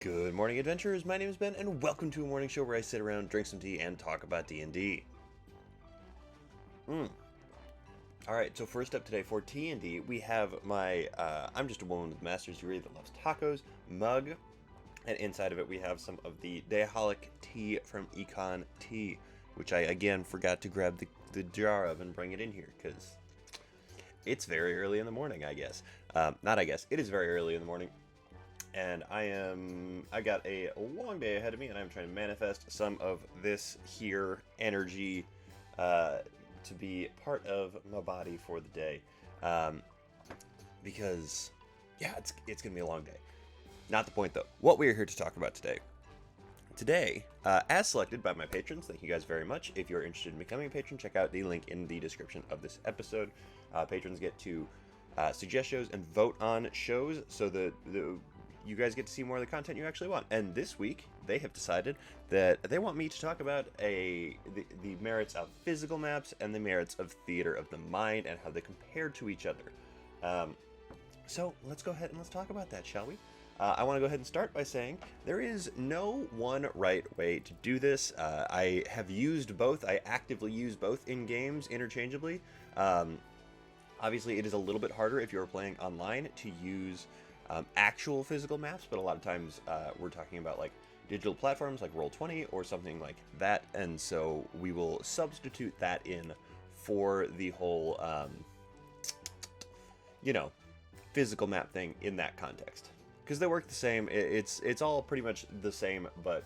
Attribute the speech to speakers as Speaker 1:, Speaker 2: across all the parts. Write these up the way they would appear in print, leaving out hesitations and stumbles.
Speaker 1: Good morning, adventurers. My name is Ben, and welcome to a morning show where I sit around, drink some tea, and talk about D&D. Alright, so first up today for T&D, we have my I'm Just a Woman with a Master's Degree That Loves Tacos mug, and inside of it we have some of the Dayaholic tea from Econ Tea, which I, again, forgot to grab the jar of and bring it in here, because it's very early in the morning, I guess. Not I guess, it is very early in the morning. And I got a long day ahead of me, and I'm trying to manifest some of this here energy to be part of my body for the day. Because, yeah, it's going to be a long day. Not the point, though. What we're here to talk about today. Today, as selected by my patrons, thank you guys very much. If you're interested in becoming a patron, check out the link in the description of this episode. Patrons get to suggest shows and vote on shows, so you guys get to see more of the content you actually want. And this week, they have decided that they want me to talk about the merits of physical maps and the merits of theater of the mind and how they compare to each other. So let's go ahead and let's talk about that, shall we? I want to go ahead and start by saying there is no one right way to do this. I have used both. I actively use both in games interchangeably. Obviously, it is a little bit harder if you're playing online to use actual physical maps, but a lot of times we're talking about like digital platforms like Roll20 or something like that, and so we will substitute that in for the whole, physical map thing in that context. Because they work the same, it's all pretty much the same, but,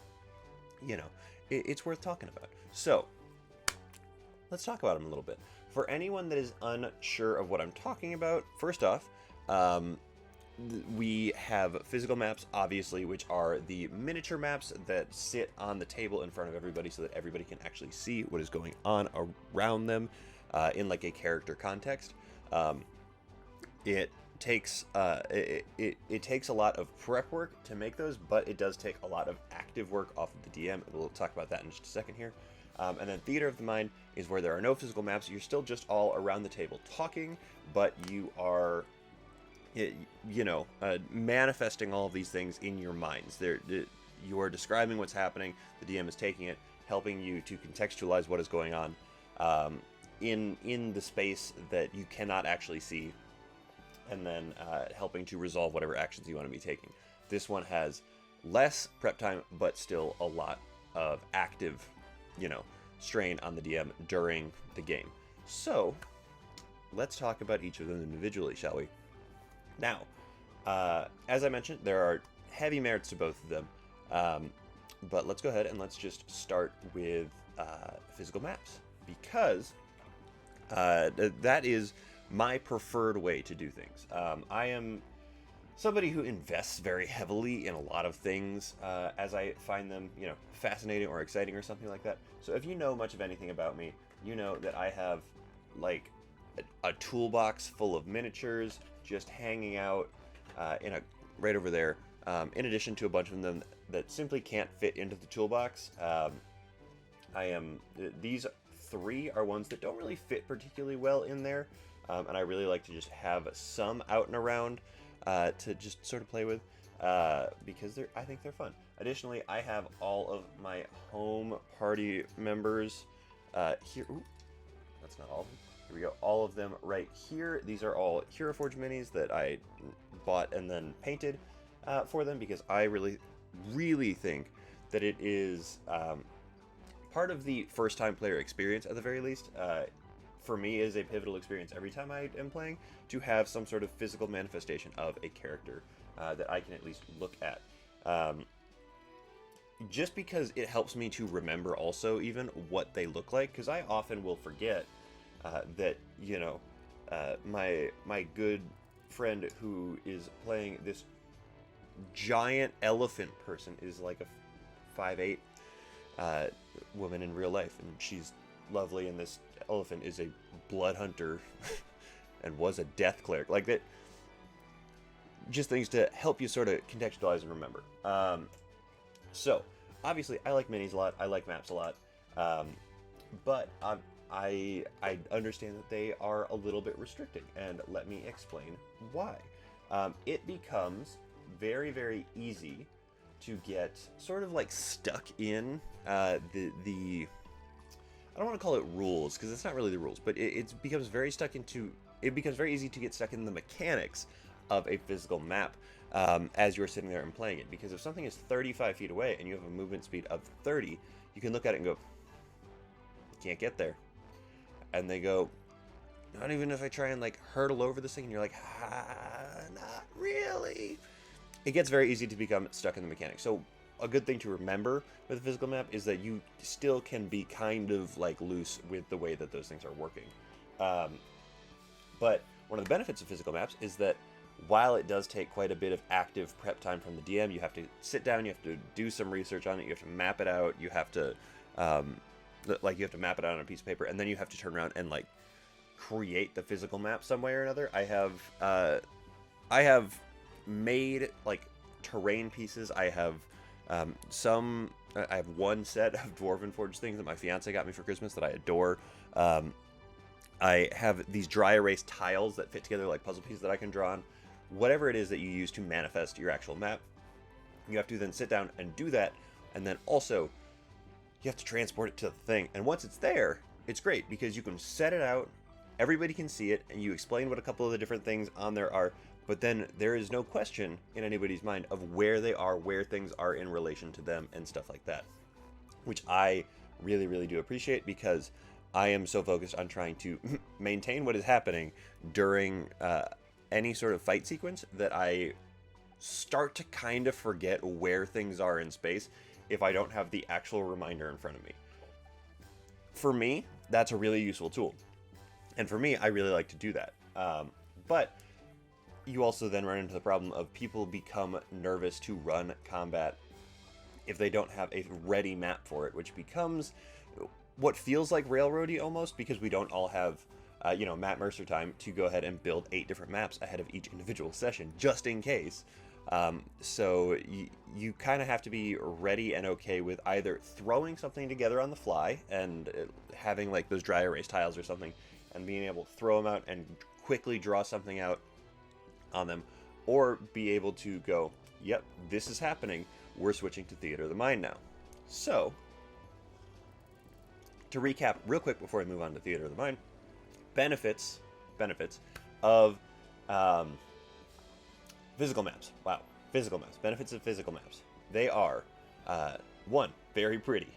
Speaker 1: it's worth talking about. So, let's talk about them a little bit. For anyone that is unsure of what I'm talking about, first off, we have physical maps, obviously, which are the miniature maps that sit on the table in front of everybody so that everybody can actually see what is going on around them in like a character context. It takes it takes a lot of prep work to make those, but it does take a lot of active work off of the DM. We'll talk about that in just a second here. And then Theater of the Mind is where there are no physical maps. You're still just all around the table talking, but you are manifesting all of these things in your minds. You are describing what's happening. The DM is taking it, helping you to contextualize what is going on in the space that you cannot actually see, and then helping to resolve whatever actions you want to be taking. This one has less prep time, but still a lot of active, strain on the DM during the game. So, let's talk about each of them individually, shall we? Now, as I mentioned, there are heavy merits to both of them, but let's go ahead and let's just start with physical maps, because that is my preferred way to do things. I am somebody who invests very heavily in a lot of things as I find them, fascinating or exciting or something like that. So if you know much of anything about me, you know that I have like a toolbox full of miniatures just hanging out right over there, in addition to a bunch of them that simply can't fit into the toolbox. These three are ones that don't really fit particularly well in there, and I really like to just have some out and around to just sort of play with, because I think they're fun. Additionally, I have all of my home party members here. Ooh, that's not all of them. Here we go. All of them right here. These are all Hero Forge minis that I bought and then painted for them, because I really, really think that it is part of the first-time player experience, at the very least. For me, is a pivotal experience every time I am playing to have some sort of physical manifestation of a character that I can at least look at. Just because it helps me to remember also even what they look like, because I often will forget that, my good friend who is playing this giant elephant person is like a 5'8" woman in real life, and she's lovely, and this elephant is a blood hunter and was a death cleric. Like that, just things to help you sort of contextualize and remember. So obviously I like minis a lot, I like maps a lot, but I understand that they are a little bit restricting, and let me explain why. It becomes very, very easy to get sort of like stuck in the I don't want to call it rules, because it's not really the rules, but it becomes very easy to get stuck in the mechanics of a physical map as you're sitting there and playing it. Because if something is 35 feet away and you have a movement speed of 30, you can look at it and go, can't get there. And they go, not even if I try and like hurdle over this thing, and you're like, not really. It gets very easy to become stuck in the mechanics. So a good thing to remember with a physical map is that you still can be kind of like loose with the way that those things are working. But one of the benefits of physical maps is that while it does take quite a bit of active prep time from the DM, you have to sit down, you have to do some research on it, you have to map it out, you have to map it out on a piece of paper, and then you have to turn around and like create the physical map some way or another. I have made like terrain pieces. I have one set of Dwarven Forge things that my fiance got me for Christmas that I adore. I have these dry erase tiles that fit together like puzzle pieces that I can draw on. Whatever it is that you use to manifest your actual map, you have to then sit down and do that, and then also you have to transport it to the thing. And once it's there, it's great because you can set it out, everybody can see it, and you explain what a couple of the different things on there are, but then there is no question in anybody's mind of where they are, where things are in relation to them, and stuff like that. Which I really, really do appreciate, because I am so focused on trying to maintain what is happening during any sort of fight sequence that I start to kind of forget where things are in space if I don't have the actual reminder in front of me. For me, that's a really useful tool. And for me, I really like to do that. But you also then run into the problem of people become nervous to run combat if they don't have a ready map for it, which becomes what feels like railroady almost, because we don't all have Matt Mercer time to go ahead and build 8 different maps ahead of each individual session, just in case. So you kind of have to be ready and okay with either throwing something together on the fly and having like those dry erase tiles or something, and being able to throw them out and quickly draw something out on them, or be able to go, yep, this is happening, we're switching to Theater of the Mind now. So, to recap real quick before I move on to Theater of the Mind, benefits of physical maps. Wow, physical maps. Benefits of physical maps. They are, one, very pretty,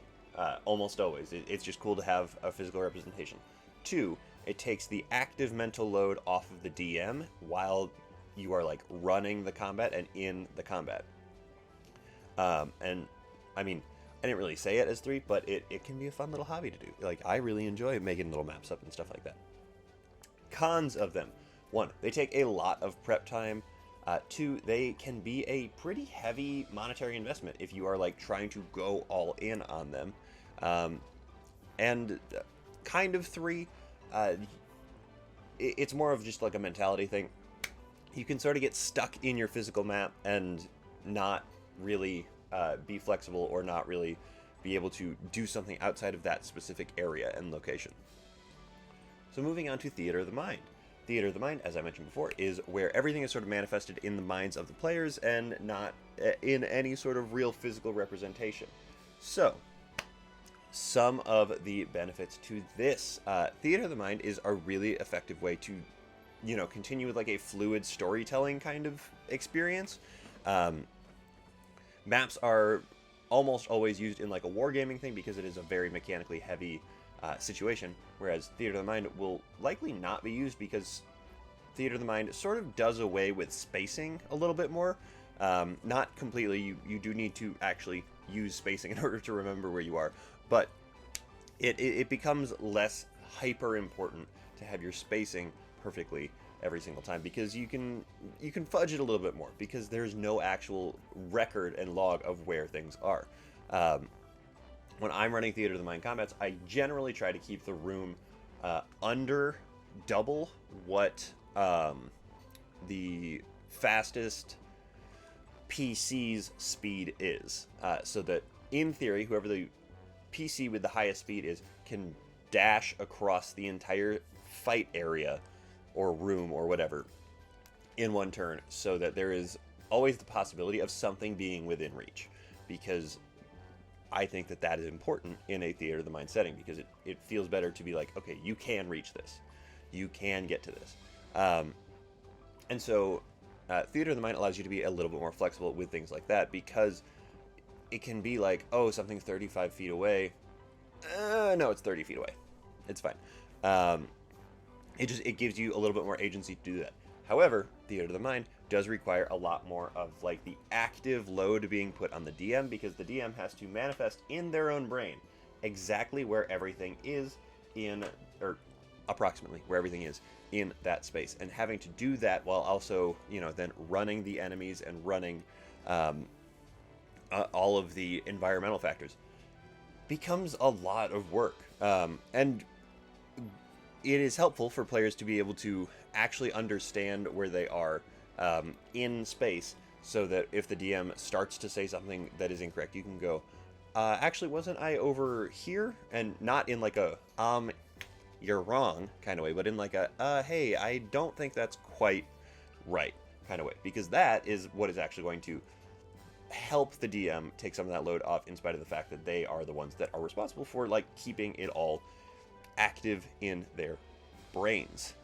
Speaker 1: almost always. It's just cool to have a physical representation. 2, it takes the active mental load off of the DM while you are like running the combat and in the combat. And I mean, I didn't really say it as 3, but it can be a fun little hobby to do. Like, I really enjoy making little maps up and stuff like that. Cons of them. 1, they take a lot of prep time. 2, they can be a pretty heavy monetary investment if you are like trying to go all in on them. And kind of 3, it's more of just like a mentality thing. You can sort of get stuck in your physical map and not really be flexible, or not really be able to do something outside of that specific area and location. So moving on to Theater of the Mind. Theater of the Mind, as I mentioned before, is where everything is sort of manifested in the minds of the players and not in any sort of real physical representation. So, some of the benefits to this. Theater of the Mind is a really effective way to, continue with like a fluid storytelling kind of experience. Maps are almost always used in like a wargaming thing because it is a very mechanically heavy situation, whereas Theater of the Mind will likely not be used because Theater of the Mind sort of does away with spacing a little bit more. Not completely, you do need to actually use spacing in order to remember where you are, but it becomes less hyper important to have your spacing perfectly every single time, because you can fudge it a little bit more because there's no actual record and log of where things are. When I'm running Theater of the Mind combats, I generally try to keep the room under double what the fastest PC's speed is, so that in theory, whoever the PC with the highest speed is can dash across the entire fight area or room or whatever in one turn, so that there is always the possibility of something being within reach. because I think that is important in a theater of the mind setting, because it feels better to be like, okay, you can reach this, you can get to this. And so theater of the mind allows you to be a little bit more flexible with things like that, because it can be like, oh, something's 35 feet away. No, it's 30 feet away. It's fine. It gives you a little bit more agency to do that. However, theater of the mind does require a lot more of like the active load being put on the DM, because the DM has to manifest in their own brain exactly where everything is or approximately where everything is in that space, and having to do that while also, then running the enemies and running all of the environmental factors becomes a lot of work. And it is helpful for players to be able to actually understand where they are in space, so that if the DM starts to say something that is incorrect, you can go, actually, wasn't I over here? And not in like a, you're wrong kind of way, but in like a, hey, I don't think that's quite right kind of way, because that is what is actually going to help the DM take some of that load off, in spite of the fact that they are the ones that are responsible for like keeping it all active in their brains.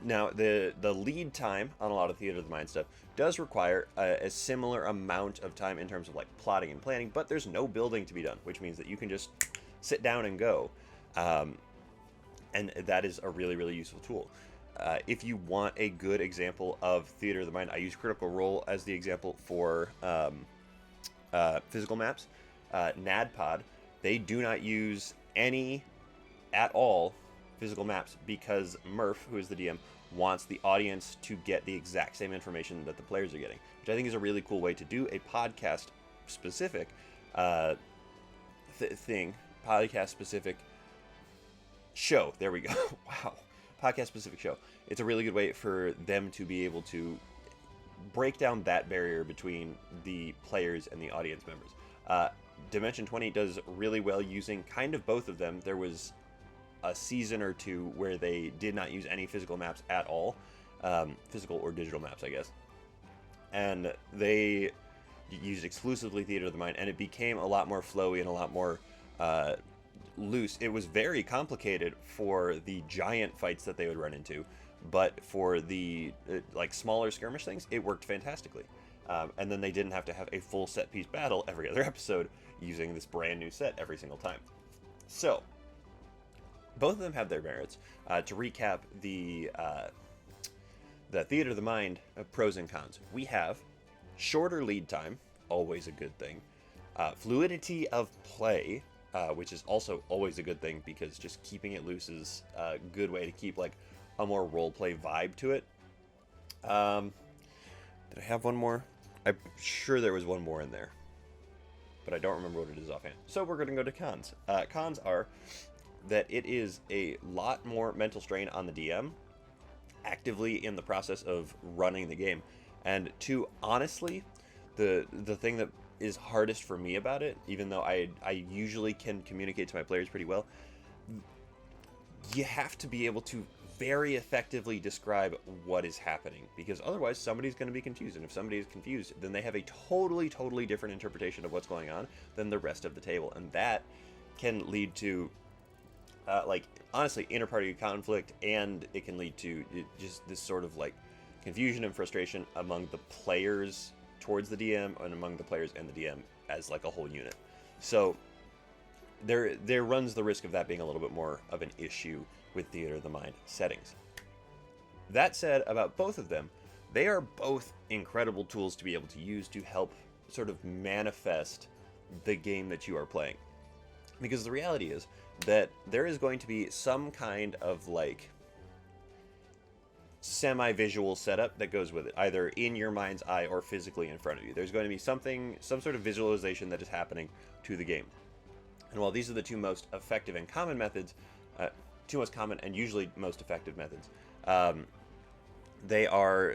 Speaker 1: Now, the lead time on a lot of theater of the mind stuff does require a similar amount of time in terms of like plotting and planning, but there's no building to be done, which means that you can just sit down and go. And that is a really, really useful tool. If you want a good example of theater of the mind, I use Critical Role as the example for physical maps. NADPOD, they do not use any at all physical maps, because Murph, who is the DM, wants the audience to get the exact same information that the players are getting, which I think is a really cool way to do a podcast specific podcast specific show. There we go. Wow. Podcast specific show. It's a really good way for them to be able to break down that barrier between the players and the audience members. Dimension 20 does really well using kind of both of them. There was a season or two where they did not use any physical maps at all, physical or digital maps, I guess, and they used exclusively theater of the mind, and it became a lot more flowy and a lot more loose. It was very complicated for the giant fights that they would run into, but for the like smaller skirmish things, it worked fantastically. And then they didn't have to have a full set piece battle every other episode using this brand new set every single time. So both of them have their merits. To recap the theater of the mind pros and cons, we have shorter lead time, always a good thing. Fluidity of play, which is also always a good thing, because just keeping it loose is a good way to keep like a more roleplay vibe to it. Did I have one more? I'm sure there was one more in there, but I don't remember what it is offhand. So we're going to go to cons. Cons are that it is a lot more mental strain on the DM actively in the process of running the game. And two, honestly, the thing that is hardest for me about it, even though I usually can communicate to my players pretty well, you have to be able to very effectively describe what is happening, because otherwise somebody's going to be confused, and if somebody is confused, then they have a totally different interpretation of what's going on than the rest of the table, and that can lead to like, honestly, inter-party conflict, and it can lead to just this sort of like confusion and frustration among the players towards the DM, and among the players and the DM as like a whole unit. So there runs the risk of that being a little bit more of an issue with theater of the mind settings. That said, about both of them, they are both incredible tools to be able to use to help sort of manifest the game that you are playing. Because the reality is that there is going to be some kind of like semi-visual setup that goes with it, either in your mind's eye or physically in front of you. There's going to be some sort of visualization that is happening to the game. And while these are the two most effective and common methods, two most common and usually most effective methods, they are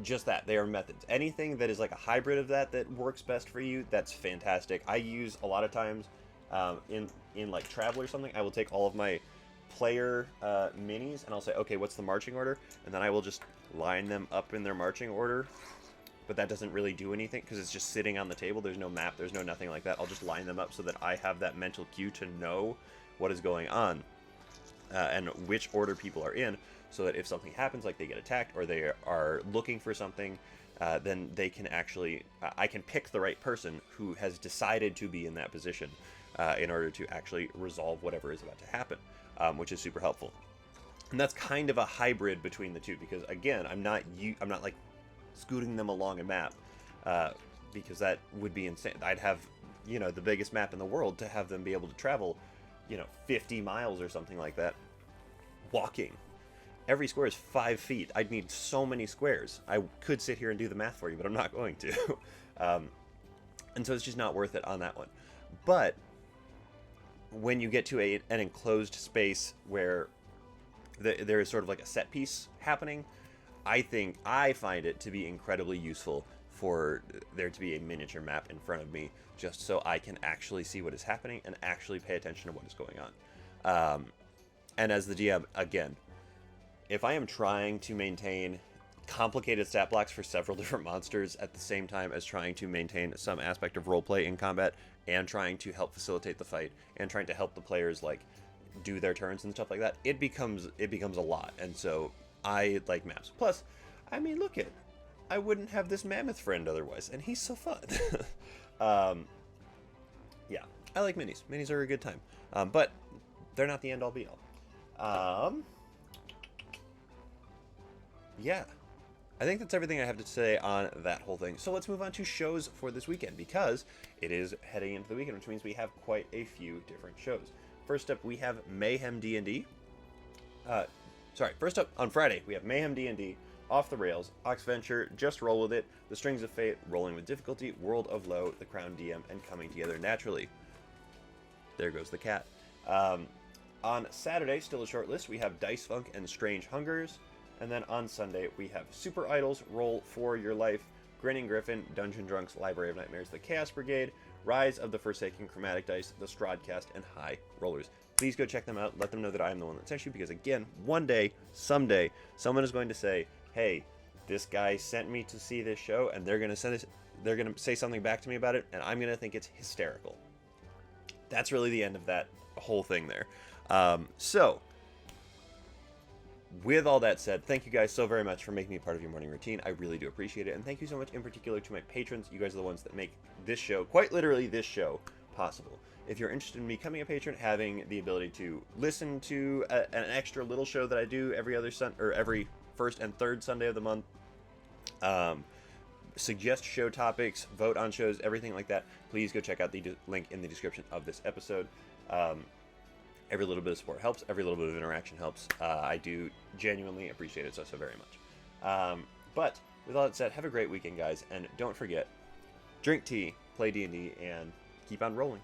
Speaker 1: just that. They are methods. Anything that is like a hybrid of that works best for you, that's fantastic. I use a lot of times in like travel or something, I will take all of my player minis and I'll say, okay, what's the marching order? And then I will just line them up in their marching order but that doesn't really do anything because it's just sitting on the table. There's no map, there's no nothing like that. I'll just line them up so that I have that mental cue to know what is going on and which order people are in, so that if something happens, like they get attacked or they are looking for something, then they can actually, I can pick the right person who has decided to be in that position in order to actually resolve whatever is about to happen, which is super helpful. And that's kind of a hybrid between the two, because again, I'm not like scooting them along a map, because that would be insane. I'd have, the biggest map in the world to have them be able to travel, 50 miles or something like that, walking. Every square is 5 feet. I'd need so many squares. I could sit here and do the math for you, but I'm not going to. And so it's just not worth it on that one. But when you get to an enclosed space where there is sort of like a set piece happening, I find it to be incredibly useful for there to be a miniature map in front of me, just so I can actually see what is happening and actually pay attention to what is going on. And as the DM, again, if I am trying to maintain complicated stat blocks for several different monsters at the same time as trying to maintain some aspect of roleplay in combat, and trying to help facilitate the fight, and trying to help the players like do their turns and stuff like that, it becomes a lot. And so I like maps. Plus, I mean, I wouldn't have this mammoth friend otherwise, and he's so fun. Yeah, I like minis. Minis are a good time, but they're not the end all be all. Yeah, I think that's everything I have to say on that whole thing. So let's move on to shows for this weekend, because it is heading into the weekend, which means we have quite a few different shows. First up, we have Mayhem D&D. First up, on Friday, we have Mayhem D&D, Off the Rails, Oxventure, Just Roll With It, The Strings of Fate, Rolling with Difficulty, World of Low, The Crown DM, and Coming Together Naturally. There goes the cat. On Saturday, still a short list, we have Dice Funk and Strange Hungers. And then on Sunday, we have Super Idols, Roll for Your Life, Grinning Griffin, Dungeon Drunks, Library of Nightmares, The Chaos Brigade, Rise of the Forsaken, Chromatic Dice, The Strodcast, and High Rollers. Please go check them out. Let them know that I am the one that sent you, because again, one day, someday, someone is going to say, hey, this guy sent me to see this show, and they're going to say something back to me about it, and I'm going to think it's hysterical. That's really the end of that whole thing there. So, with all that said, thank you guys so very much for making me part of your morning routine. I really do appreciate it. And thank you so much in particular to my patrons. You guys are the ones that make this show, quite literally this show, possible. If you're interested in becoming a patron, having the ability to listen to an extra little show that I do every first and third Sunday of the month, suggest show topics, vote on shows, everything like that, please go check out the link in the description of this episode. Every little bit of support helps. Every little bit of interaction helps. I do genuinely appreciate it so very much. But with all that said, have a great weekend, guys. And don't forget, drink tea, play D&D, and keep on rolling.